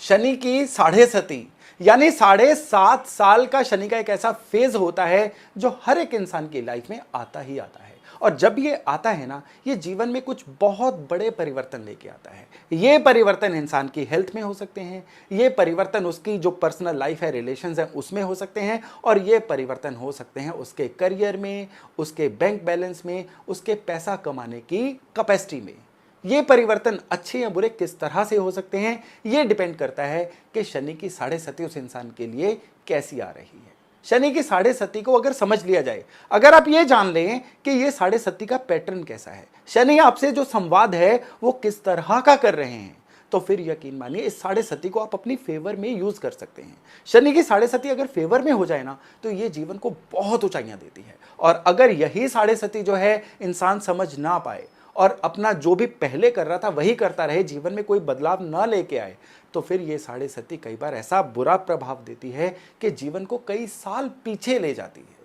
शनि की साढ़े सती यानी 7.5 साल का शनि का एक ऐसा फेज होता है जो हर एक इंसान की लाइफ में आता ही आता है। और जब ये आता है ना, ये जीवन में कुछ बहुत बड़े परिवर्तन लेके आता है। ये परिवर्तन इंसान की हेल्थ में हो सकते हैं, ये परिवर्तन उसकी जो पर्सनल लाइफ है, रिलेशंस है, उसमें हो सकते हैं, और ये परिवर्तन हो सकते हैं उसके करियर में, उसके बैंक बैलेंस में, उसके पैसा कमाने की कैपेसिटी में। ये परिवर्तन अच्छे या बुरे किस तरह से हो सकते हैं, ये डिपेंड करता है कि शनि की साढ़े सती उस इंसान के लिए कैसी आ रही है। शनि की साढ़े सती को अगर समझ लिया जाए, अगर आप ये जान लें कि ये साढ़े सती का पैटर्न कैसा है, शनि आपसे जो संवाद है वो किस तरह का कर रहे हैं, तो फिर यकीन मानिए इस साढ़े सती को आप अपनी फेवर में यूज कर सकते हैं। शनि की साढ़े सती अगर फेवर में हो जाए ना, तो ये जीवन को बहुत ऊंचाइयां देती है। और अगर यही साढ़े सती जो है इंसान समझ ना पाए और अपना जो भी पहले कर रहा था वही करता रहे, जीवन में कोई बदलाव ना लेके आए, तो फिर ये साढ़े सती कई बार ऐसा बुरा प्रभाव देती है कि जीवन को कई साल पीछे ले जाती है।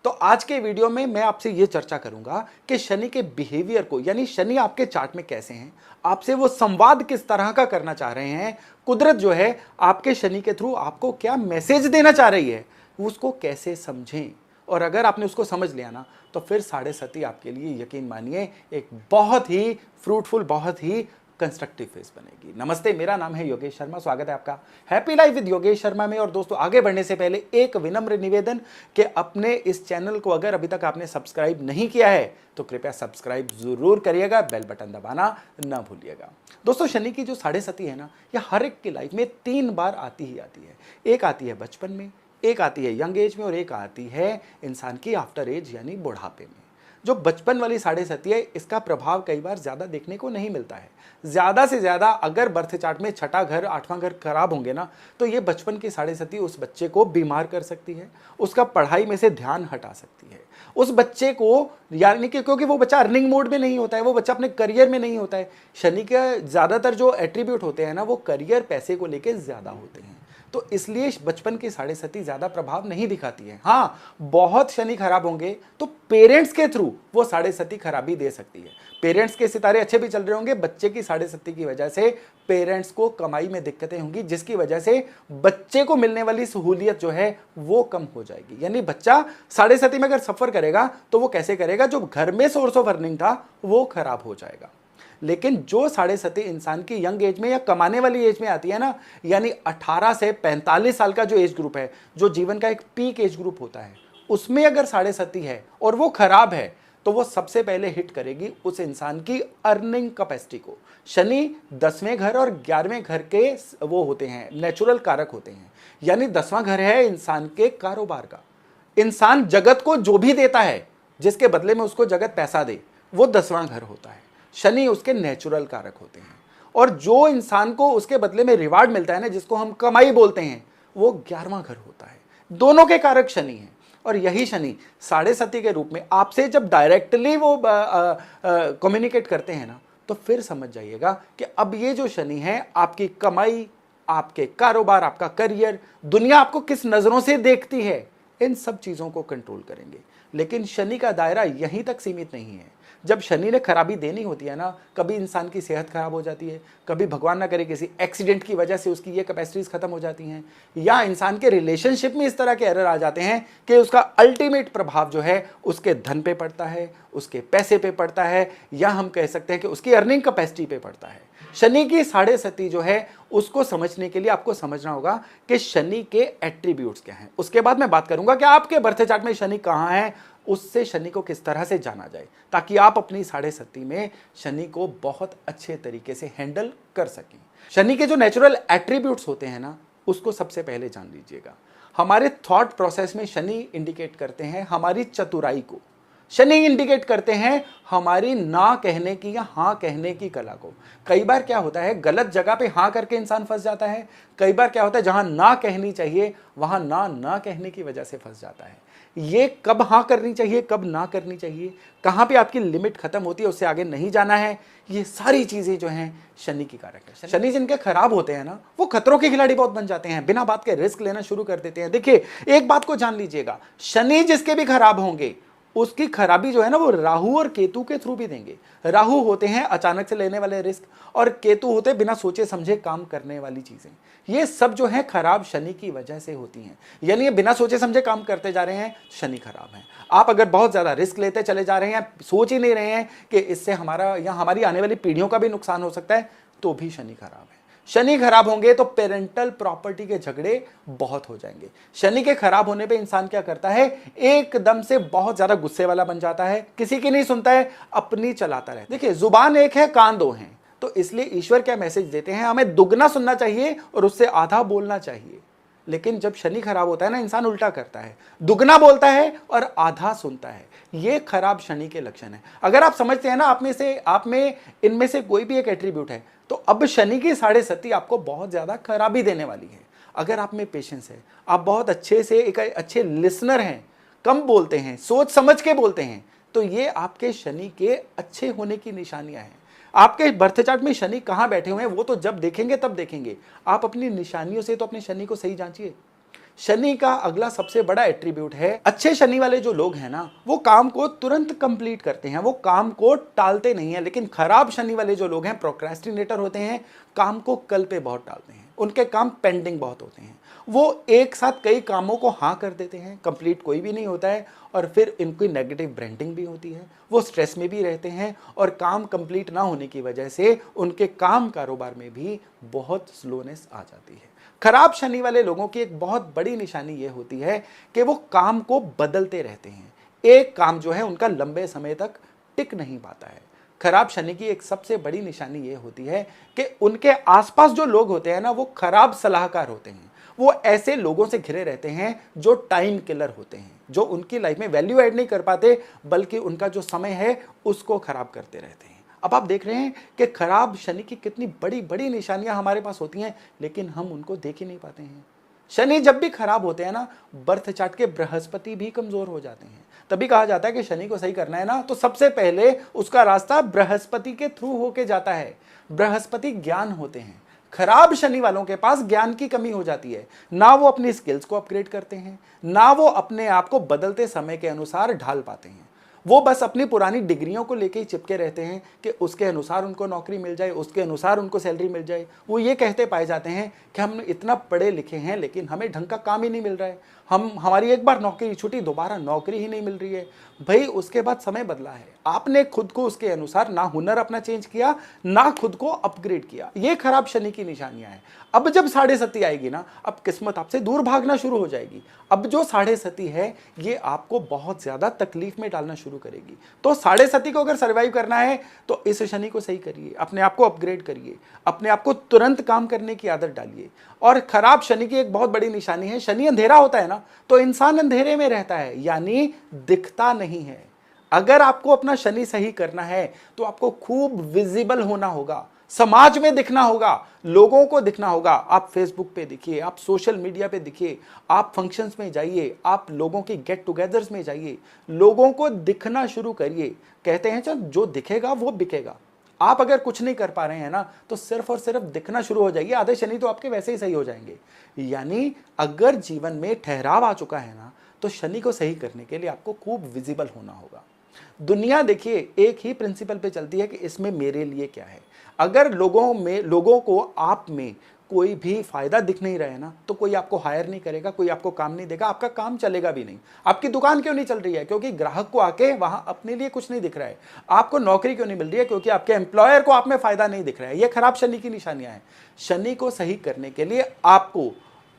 तो आज के वीडियो में मैं आपसे ये चर्चा करूंगा कि शनि के बिहेवियर को, यानी शनि आपके चार्ट में कैसे हैं, आपसे वो संवाद किस तरह का करना चाह रहे हैं, कुदरत जो है आपके शनि के थ्रू आपको क्या मैसेज देना चाह रही है, उसको कैसे समझें। और अगर आपने उसको समझ लिया ना, तो फिर साढ़े सती आपके लिए यकीन मानिए एक बहुत ही फ्रूटफुल, बहुत ही कंस्ट्रक्टिव फेस बनेगी। नमस्ते, मेरा नाम है योगेश शर्मा, स्वागत है आपका happy life with Yogesh Sharma में। और दोस्तों, आगे बढ़ने से पहले एक विनम्र निवेदन कि अपने इस चैनल को अगर अभी तक आपने सब्सक्राइब नहीं किया है तो कृपया सब्सक्राइब जरूर करिएगा, बेल बटन दबाना ना भूलिएगा। दोस्तों, शनि की जो साढ़े सती है ना, यह हर एक की लाइफ में 3 बार आती ही आती है। एक आती है बचपन में, एक आती है यंग एज में, और एक आती है इंसान की आफ्टर एज यानी बुढ़ापे में। जो बचपन वाली साढ़े सती है, इसका प्रभाव कई बार ज्यादा देखने को नहीं मिलता है। ज्यादा से ज्यादा अगर बर्थ चार्ट में छठा घर, आठवां घर खराब होंगे ना, तो ये बचपन की साढ़े सती उस बच्चे को बीमार कर सकती है, उसका पढ़ाई में से ध्यान हटा सकती है, उस बच्चे को, यानी कि क्योंकि वो बच्चा अर्निंग मोड में नहीं होता है, वो बच्चा अपने करियर में नहीं होता है। शनि के ज्यादातर जो एट्रीब्यूट होते हैं ना, वो करियर, पैसे को लेकर ज्यादा होते हैं, तो इसलिए बचपन की साढ़े सती ज्यादा प्रभाव नहीं दिखाती है। हाँ, बहुत शनि खराब होंगे तो पेरेंट्स के थ्रू वो साढ़े सती खराबी दे सकती है। पेरेंट्स के सितारे अच्छे भी चल रहे होंगे, बच्चे की साढ़े सती की वजह से पेरेंट्स को कमाई में दिक्कतें होंगी, जिसकी वजह से बच्चे को मिलने वाली सहूलियत जो है वो कम हो जाएगी। यानी बच्चा साढ़े सती में अगर सफर करेगा तो वो कैसे करेगा, जो घर में सोर्स ऑफ अर्निंग था वो खराब हो जाएगा। लेकिन जो साढ़े सती इंसान की यंग एज में या कमाने वाली एज में आती है ना, यानी 18 से 45 साल का जो एज ग्रुप है, जो जीवन का एक पीक एज ग्रुप होता है, उसमें अगर साढ़े सती है और वो खराब है, तो वो सबसे पहले हिट करेगी उस इंसान की अर्निंग कैपेसिटी को। शनि 10वें घर और 11वें घर के वो होते हैं, नेचुरल कारक होते हैं। यानी 10वां घर है इंसान के कारोबार का। इंसान जगत को जो भी देता है, जिसके बदले में उसको जगत पैसा दे, वो 10वां घर होता है। शनि उसके नेचुरल कारक होते हैं, और जो इंसान को उसके बदले में रिवार्ड मिलता है ना, जिसको हम कमाई बोलते हैं, वो 11वां घर होता है। दोनों के कारक शनि हैं, और यही शनि साढ़े सती के रूप में आपसे जब डायरेक्टली वो कम्युनिकेट करते हैं ना, तो फिर समझ जाइएगा कि अब ये जो शनि है आपकी कमाई, आपके कारोबार, आपका करियर, दुनिया आपको किस नजरों से देखती है, इन सब चीजों को कंट्रोल करेंगे। लेकिन शनि का दायरा यहीं तक सीमित नहीं है। जब शनि ने खराबी देनी होती है ना, कभी इंसान की सेहत खराब हो जाती है, कभी भगवान ना करे किसी एक्सीडेंट की वजह से उसकी ये कैपेसिटीज खत्म हो जाती हैं, या इंसान के रिलेशनशिप में इस तरह के एरर आ जाते हैं कि उसका अल्टीमेट प्रभाव जो है उसके धन पे पड़ता है, उसके पैसे पे पड़ता है, या हम कह सकते हैं कि उसकी अर्निंग कैपेसिटी पे पड़ता है। शनि की साढ़े सती जो है, उसको समझने के लिए आपको समझना होगा कि शनि के एट्रीब्यूट्स क्या हैं। उसके बाद मैं बात करूंगा कि आपके बर्थ चार्ट में शनि कहां है, उससे शनि को किस तरह से जाना जाए, ताकि आप अपनी साढ़े सती में शनि को बहुत अच्छे तरीके से हैंडल कर सकें। शनि के जो नेचुरल एट्रीब्यूट्स होते हैं ना, उसको सबसे पहले जान लीजिएगा। हमारे थॉट प्रोसेस में शनि इंडिकेट करते हैं हमारी चतुराई को। शनि इंडिकेट करते हैं हमारी ना कहने की या हाँ कहने की कला को। कई बार क्या होता है, गलत जगह पे हाँ करके इंसान फंस जाता है। कई बार क्या होता है, जहां ना कहनी चाहिए वहां ना कहने की वजह से फंस जाता है। ये कब हाँ करनी चाहिए, कब ना करनी चाहिए, कहां पे आपकी लिमिट खत्म होती है, उससे आगे नहीं जाना है, ये सारी चीजें जो हैं शनि की कारक है। शनि जिनके खराब होते हैं ना, वो खतरों के खिलाड़ी बहुत बन जाते हैं, बिना बात के रिस्क लेना शुरू कर देते हैं। देखिए, एक बात को जान लीजिएगा, शनि जिसके भी खराब होंगे उसकी खराबी जो है ना वो राहु और केतु के थ्रू भी देंगे। राहु होते हैं अचानक से लेने वाले रिस्क और केतु होते हैं बिना सोचे समझे काम करने वाली चीजें। ये सब जो है खराब शनि की वजह से होती हैं। यानी ये बिना सोचे समझे काम करते जा रहे हैं, शनि खराब है। आप अगर बहुत ज्यादा रिस्क लेते चले जा रहे हैं, सोच ही नहीं रहे हैं कि इससे हमारा या हमारी आने वाली पीढ़ियों का भी नुकसान हो सकता है, तो भी शनि खराब है। शनि खराब होंगे तो पेरेंटल प्रॉपर्टी के झगड़े बहुत हो जाएंगे। शनि के खराब होने पे इंसान क्या करता है, एकदम से बहुत ज्यादा गुस्से वाला बन जाता है, किसी की नहीं सुनता है, अपनी चलाता रहता है। देखिए जुबान एक है, कान दो हैं, तो इसलिए ईश्वर क्या मैसेज देते हैं, हमें दुगना सुनना चाहिए और उससे आधा बोलना चाहिए। लेकिन जब शनि खराब होता है ना, इंसान उल्टा करता है, दुगना बोलता है और आधा सुनता है। ये खराब शनि के लक्षण है। अगर आप समझते हैं ना आप में इनमें से कोई भी एक एट्रीब्यूट है, तो अब शनि की 7.5 आपको बहुत ज्यादा खराबी देने वाली है। अगर आप में पेशेंस है, आप बहुत अच्छे से एक अच्छे लिसनर हैं, कम बोलते हैं, सोच समझ के बोलते हैं, तो ये आपके शनि के अच्छे होने की निशानियां हैं। आपके बर्थ चार्ट में शनि कहां बैठे हुए हैं वो तो जब देखेंगे तब देखेंगे। आप अपनी निशानियों से तो अपने शनि को सही जांचिए। शनि का अगला सबसे बड़ा एट्रीब्यूट है, अच्छे शनि वाले जो लोग हैं ना, वो काम को तुरंत कंप्लीट करते हैं, वो काम को टालते नहीं है। लेकिन खराब शनि वाले जो लोग हैं, प्रोक्रेस्टिनेटर होते हैं, काम को कल पे बहुत टालते हैं, उनके काम पेंडिंग बहुत होते हैं। वो एक साथ कई कामों को हाँ कर देते हैं, कंप्लीट कोई भी नहीं होता है, और फिर इनकी नेगेटिव ब्रांडिंग भी होती है। वो स्ट्रेस में भी रहते हैं और काम कंप्लीट ना होने की वजह से उनके काम कारोबार में भी बहुत स्लोनेस आ जाती है। खराब शनि वाले लोगों की एक बहुत बड़ी निशानी ये होती है कि वो काम को बदलते रहते हैं। एक काम जो है उनका लंबे समय तक टिक नहीं पाता है। खराब शनि की एक सबसे बड़ी निशानी ये होती है कि उनके आसपास जो लोग होते हैं ना, वो खराब सलाहकार होते हैं। वो ऐसे लोगों से घिरे रहते हैं जो टाइम किलर होते हैं, जो उनकी लाइफ में वैल्यू ऐड नहीं कर पाते, बल्कि उनका जो समय है उसको खराब करते रहते हैं। अब आप देख रहे हैं कि खराब शनि की कितनी बड़ी बड़ी निशानियां हमारे पास होती हैं, लेकिन हम उनको देख ही नहीं पाते हैं। शनि जब भी खराब होते हैं ना, बर्थ चार्ट के बृहस्पति भी कमजोर हो जाते हैं। तभी कहा जाता है कि शनि को सही करना है ना, तो सबसे पहले उसका रास्ता बृहस्पति के थ्रू होके जाता है। बृहस्पति ज्ञान होते हैं। खराब शनि वालों के पास ज्ञान की कमी हो जाती है, ना वो अपनी स्किल्स को अपग्रेड करते हैं, ना वो अपने आप को बदलते समय के अनुसार ढाल पाते हैं। वो बस अपनी पुरानी डिग्रियों को लेके ही चिपके रहते हैं कि उसके अनुसार उनको नौकरी मिल जाए, उसके अनुसार उनको सैलरी मिल जाए। वो ये कहते पाए जाते हैं कि हम इतना पढ़े लिखे हैं, लेकिन हमें ढंग का काम ही नहीं मिल रहा है, हमारी एक बार नौकरी छूटी, दोबारा नौकरी ही नहीं मिल रही है। भाई उसके बाद समय बदला है, आपने खुद को उसके अनुसार ना हुनर अपना चेंज किया, ना खुद को अपग्रेड किया। ये खराब शनि की निशानियां हैं। अब जब 7.5 आएगी ना, अब किस्मत आपसे दूर भागना शुरू हो जाएगी। अब जो 7.5 है ये आपको बहुत ज्यादा तकलीफ में डालना शुरू करेगी। तो 7.5 को अगर सर्वाइव करना है तो इस शनि को सही करिए, अपने आप को अपग्रेड करिए, अपने आप को तुरंत काम करने की आदत डालिए। और खराब शनि की एक बहुत बड़ी निशानी है, शनि अंधेरा होता है ना, तो इंसान अंधेरे में रहता है, यानी दिखता नहीं है। अगर आपको अपना शनि सही करना है तो आपको खूब विजिबल होना होगा, समाज में दिखना होगा, लोगों को दिखना होगा। आप फेसबुक पे दिखिए, आप सोशल मीडिया पे दिखिए, आप फंक्शंस में जाइए, आप लोगों की गेट टुगेदर्स में जाइए, लोगों को दिखना शुरू करिए। कहते हैं चल जो दिखेगा वो बिकेगा। आप अगर कुछ नहीं कर पा रहे हैं ना, तो सिर्फ और सिर्फ दिखना शुरू हो जाइए, आधे शनि तो आपके वैसे ही सही हो जाएंगे। यानी अगर जीवन में ठहराव आ चुका है ना, तो शनि को सही करने के लिए आपको खूब विजिबल होना होगा। दुनिया देखिए एक ही प्रिंसिपल पे चलती है कि इसमें मेरे लिए क्या है। अगर लोगों को आप में कोई भी फायदा दिख नहीं रहा है ना, तो कोई आपको हायर नहीं करेगा, कोई आपको काम नहीं देगा, आपका काम चलेगा भी नहीं। आपकी दुकान क्यों नहीं चल रही है? क्योंकि ग्राहक को आके वहां अपने लिए कुछ नहीं दिख रहा है। आपको नौकरी क्यों नहीं मिल रही है? क्योंकि आपके एम्प्लॉयर को आप में फायदा नहीं दिख रहा है। ये खराब शनि की निशानियां हैं। शनि को सही करने के लिए आपको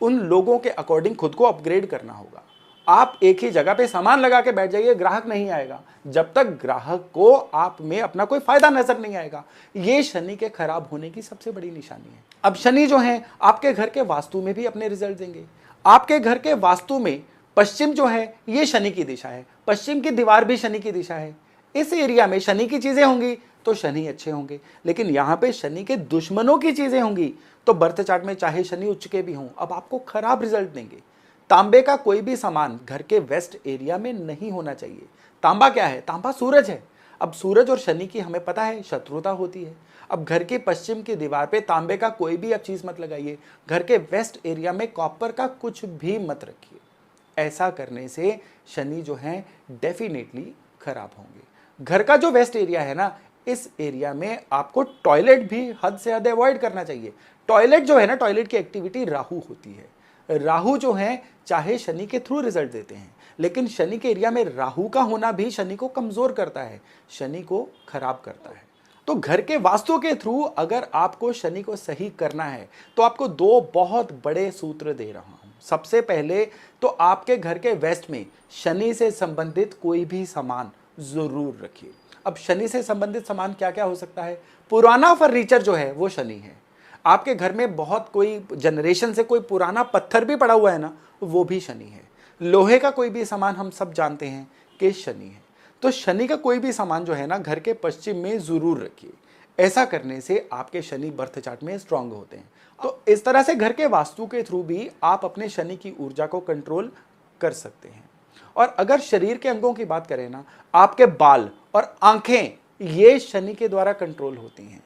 उन लोगों के अकॉर्डिंग खुद को अपग्रेड करना होगा। आप एक ही जगह पे सामान लगा के बैठ जाइए, ग्राहक नहीं आएगा जब तक ग्राहक को आप में अपना कोई फायदा नजर नहीं आएगा। ये शनि के खराब होने की सबसे बड़ी निशानी है। अब शनि जो है आपके घर के वास्तु में भी अपने रिजल्ट देंगे। आपके घर के वास्तु में पश्चिम जो है ये शनि की दिशा है, पश्चिम की दीवार भी शनि की दिशा है। इस एरिया में शनि की चीजें होंगी तो शनि अच्छे होंगे, लेकिन यहां पे शनि के दुश्मनों की चीजें होंगी तो बर्थ चार्ट में चाहे शनि उच्च के भी हों, अब आपको खराब रिजल्ट देंगे। तांबे का कोई भी सामान घर के वेस्ट एरिया में नहीं होना चाहिए। तांबा क्या है? तांबा सूरज है। अब सूरज और शनि की हमें पता है शत्रुता होती है। अब घर के पश्चिम की दीवार पे तांबे का कोई भी अब चीज मत लगाइए। घर के वेस्ट एरिया में कॉपर का कुछ भी मत रखिए। ऐसा करने से शनि जो है डेफिनेटली खराब होंगे। घर का जो वेस्ट एरिया है ना, इस एरिया में आपको टॉयलेट भी हद से हद अवॉइड करना चाहिए। टॉयलेट जो है ना, टॉयलेट की एक्टिविटी राहु होती है। राहु जो है चाहे शनि के थ्रू रिजल्ट देते हैं, लेकिन शनि के एरिया में राहु का होना भी शनि को कमजोर करता है, शनि को खराब करता है। तो घर के वास्तु के थ्रू अगर आपको शनि को सही करना है तो आपको दो बहुत बड़े सूत्र दे रहा हूं। सबसे पहले तो आपके घर के वेस्ट में शनि से संबंधित कोई भी सामान जरूर रखिए। अब शनि से संबंधित सामान क्या क्या हो सकता है? पुराना फर्नीचर जो है वो शनि है। आपके घर में बहुत कोई जनरेशन से कोई पुराना पत्थर भी पड़ा हुआ है ना, वो भी शनि है। लोहे का कोई भी सामान हम सब जानते हैं कि शनि है। तो शनि का कोई भी सामान जो है ना, घर के पश्चिम में जरूर रखिए। ऐसा करने से आपके शनि बर्थ चार्ट में स्ट्रांग होते हैं। तो इस तरह से घर के वास्तु के थ्रू भी आप अपने शनि की ऊर्जा को कंट्रोल कर सकते हैं। और अगर शरीर के अंगों की बात करें ना, आपके बाल और आंखें ये शनि के द्वारा कंट्रोल होती हैं।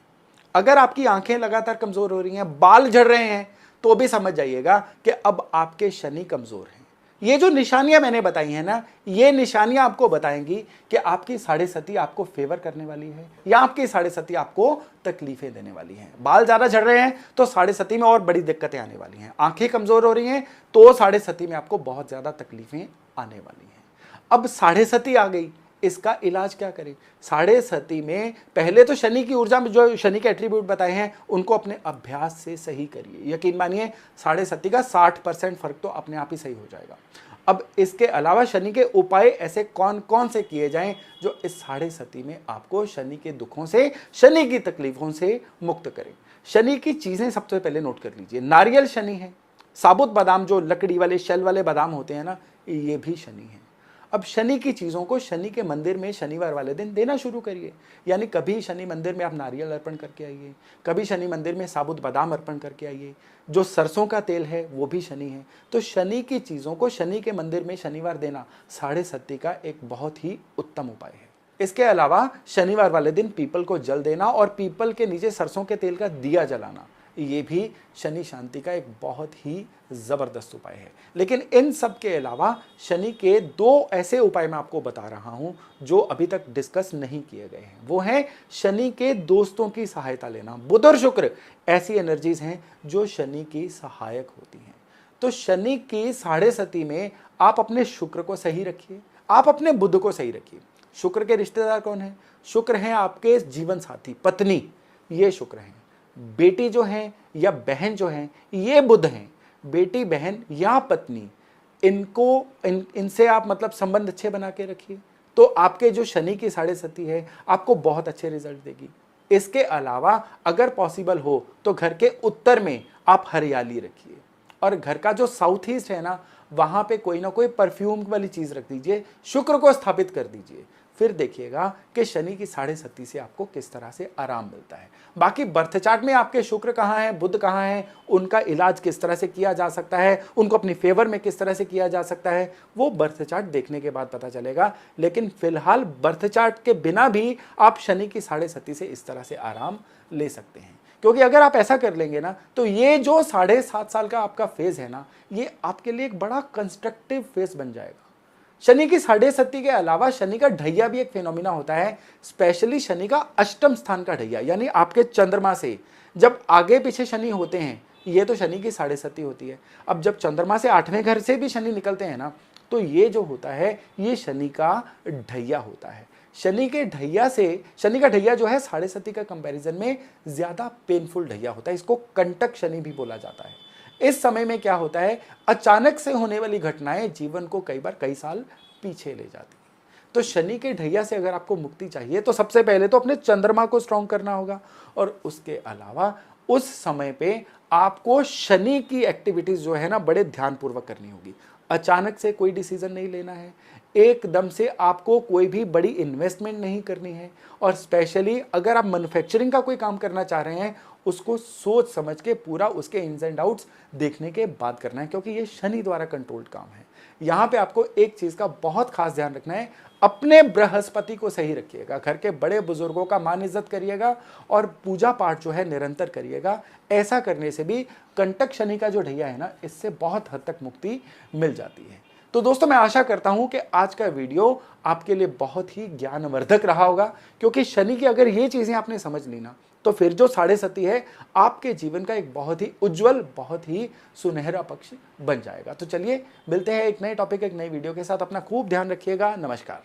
अगर आपकी आंखें लगातार कमजोर हो रही हैं, बाल झड़ रहे हैं, तो भी समझ जाइएगा कि अब आपके शनि कमजोर हैं। ये जो निशानियां मैंने बताई हैं ना, ये निशानियां आपको बताएंगी कि आपकी साढ़े सती आपको फेवर करने वाली है या आपकी साढ़े सती आपको तकलीफें देने वाली है। बाल ज्यादा झड़ रहे हैं तो साढ़े सती में और बड़ी दिक्कतें आने वाली हैं। आंखें कमजोर हो रही हैं तो साढ़े सती में आपको बहुत ज्यादा तकलीफें आने वाली हैं। अब साढ़े सती आ गई, इसका इलाज क्या करें? साढ़े सती में पहले तो शनि की ऊर्जा में जो शनि के एट्रीब्यूट बताए हैं उनको अपने अभ्यास से सही करिए। यकीन मानिए साढ़े सती का 60% फर्क तो अपने आप ही सही हो जाएगा। अब इसके अलावा शनि के उपाय ऐसे कौन कौन से किए जाएं जो इस साढ़े सती में आपको शनि के दुखों से, शनि की तकलीफों से मुक्त करें। शनि की चीजें सबसे पहले नोट कर लीजिए। नारियल शनि है, साबुत बादाम जो लकड़ी वाले शेल वाले बादाम होते हैं ना, ये भी शनि है। अब शनि की चीज़ों को शनि के मंदिर में शनिवार वाले दिन देना शुरू करिए। यानी कभी शनि मंदिर में आप नारियल अर्पण करके आइए, कभी शनि मंदिर में साबुत बादाम अर्पण करके आइए। जो सरसों का तेल है वो भी शनि है। तो शनि की चीज़ों को शनि के मंदिर में शनिवार देना साढ़े सती का एक बहुत ही उत्तम उपाय है। इसके अलावा शनिवार वाले दिन पीपल को जल देना और पीपल के नीचे सरसों के तेल का दिया जलाना, ये भी शनि शांति का एक बहुत ही जबरदस्त उपाय है। लेकिन इन सब के अलावा शनि के दो ऐसे उपाय मैं आपको बता रहा हूं जो अभी तक डिस्कस नहीं किए गए हैं। वो है शनि के दोस्तों की सहायता लेना। बुध और शुक्र ऐसी एनर्जीज हैं जो शनि की सहायक होती हैं। तो शनि की साढ़े सती में आप अपने शुक्र को सही रखिए, आप अपने बुध को सही रखिए। शुक्र के रिश्तेदार कौन है? शुक्र हैं आपके जीवन साथी, पत्नी, ये शुक्र हैं। बेटी जो है या बहन जो है ये बुध हैं। बेटी, बहन या पत्नी, इनसे आप मतलब संबंध अच्छे बना के रखिए, तो आपके जो शनि की साढ़े सती है आपको बहुत अच्छे रिजल्ट देगी। इसके अलावा अगर पॉसिबल हो तो घर के उत्तर में आप हरियाली रखिए और घर का जो साउथ ईस्ट है ना, वहां पे कोई ना कोई परफ्यूम वाली चीज रख दीजिए, शुक्र को स्थापित कर दीजिए। फिर देखिएगा कि शनि की साढ़े सती से आपको किस तरह से आराम मिलता है। बाकी बर्थ चार्ट में आपके शुक्र कहाँ है, बुध कहाँ है, उनका इलाज किस तरह से किया जा सकता है, उनको अपनी फेवर में किस तरह से किया जा सकता है, वो बर्थ चार्ट देखने के बाद पता चलेगा। लेकिन फिलहाल बर्थ चार्ट के बिना भी आप शनि की साढ़े सती से इस तरह से आराम ले सकते हैं। क्योंकि अगर आप ऐसा कर लेंगे ना, तो ये जो 7.5 साल का आपका फेज है ना, ये आपके लिए एक बड़ा कंस्ट्रक्टिव फेज बन जाएगा। शनि की साढ़े सती के अलावा शनि का ढैया भी एक फिनोमिना होता है, स्पेशली शनि का अष्टम स्थान का ढैया, यानी आपके चंद्रमा से जब आगे पीछे शनि होते हैं, ये तो शनि की साढ़े सती होती है। अब जब चंद्रमा से 8वें घर से भी शनि निकलते हैं ना, तो ये जो होता है ये शनि का ढैया होता है। शनि के ढैया से, शनि का ढैया जो है साढ़े सती का कंपैरिजन में ज्यादा पेनफुल ढैया होता है, इसको कंटक शनि भी बोला जाता है। इस समय में क्या होता है, अचानक से होने वाली घटनाएं जीवन को कई बार कई साल पीछे ले जाती है। तो शनि के ढैया से अगर आपको मुक्ति चाहिए तो सबसे पहले तो अपने चंद्रमा को स्ट्रॉन्ग करना होगा, और उसके अलावा उस समय पे आपको शनि की एक्टिविटीज जो है ना बड़े ध्यानपूर्वक करनी होगी। अचानक से कोई डिसीजन नहीं लेना है, एकदम से आपको कोई भी बड़ी इन्वेस्टमेंट नहीं करनी है, और स्पेशली अगर आप मैन्युफैक्चरिंग का कोई काम करना चाह रहे हैं उसको सोच समझ के पूरा उसके इन्स एंड आउट्स देखने के बाद करना है, क्योंकि ये शनि द्वारा कंट्रोल्ड काम है। यहाँ पे आपको एक चीज का बहुत खास ध्यान रखना है, अपने बृहस्पति को सही रखिएगा, घर के बड़े बुजुर्गों का मान इज्जत करिएगा और पूजा पाठ जो है निरंतर करिएगा। ऐसा करने से भी कंटक शनि का जो ढैया है ना, इससे बहुत हद तक मुक्ति मिल जाती है। तो दोस्तों मैं आशा करता हूं कि आज का वीडियो आपके लिए बहुत ही ज्ञानवर्धक रहा होगा, क्योंकि शनि की अगर ये चीजें आपने समझ ली ना, तो फिर जो साढ़े सती है आपके जीवन का एक बहुत ही उज्जवल, बहुत ही सुनहरा पक्ष बन जाएगा। तो चलिए मिलते हैं एक नए टॉपिक, एक नई वीडियो के साथ। अपना खूब ध्यान रखिएगा। नमस्कार।